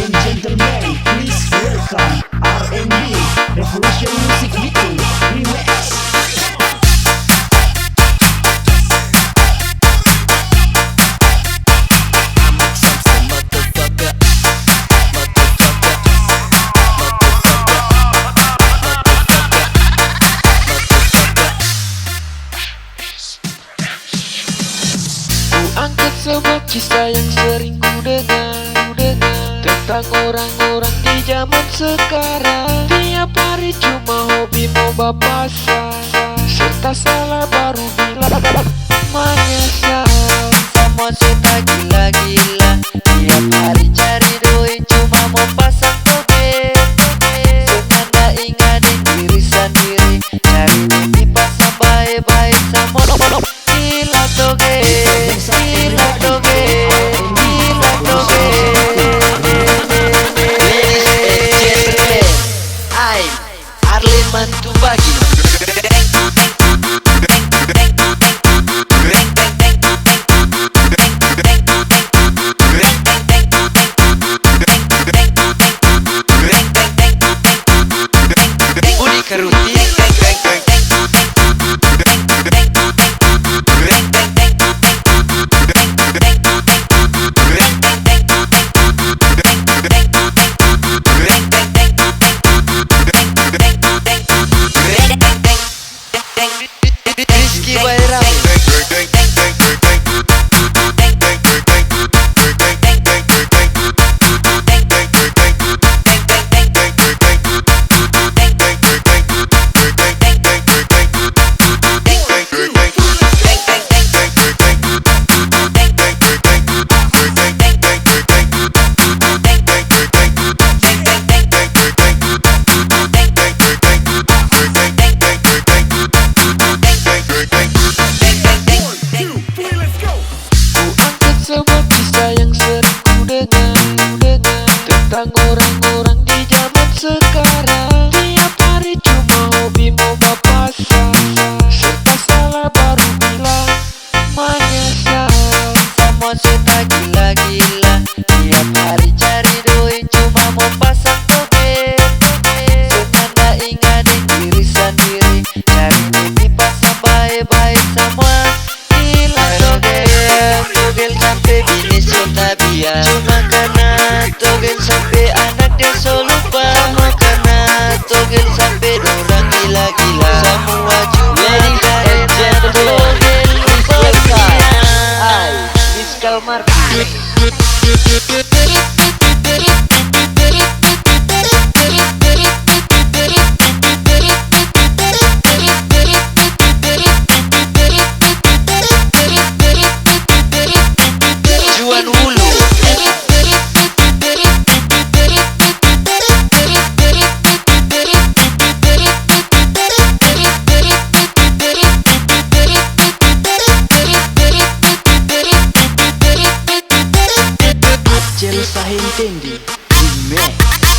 and gentlemen, please welcome R&B Revolution Music Video Remix. Angkat sebuah kisah yang sering ku dengar tentang orang-orang di zaman sekarang. Tiap hari cuma hobi mau papasan, serta salah baru bilang menyesal. Sama suka gila-gila, tiap hari cari duit cuma mau pasang togel. Senanda ingatin diri sendiri, cari mimpi pasang baik-baik sama gila togel. Gila togel, gila togel. Ladies and gentlemen, I'm Arlin Mantu Bagi. Budi Karuti. Rizky Bayram. Sebuah kisah yang sering ku dengar tentang orang-orang di zaman sekarang. Tiap hari cuma hobi mau papasan, serta salah baru bilang menyesal. Sama suka gila-gila, tiap hari cari duit cuma mau pasang togel. Senanda ingatin diri sendiri, cari mimpi pasang baik-baik sama gila togel. Togel sampai bini suka biar, cuma karena togel sampai anak dia so lupa. Cuma karena togel sampai dorang gila-gila, semua cuma karena togel. Fiskal market. Juan Hulu. Acel Sahintendi Remix.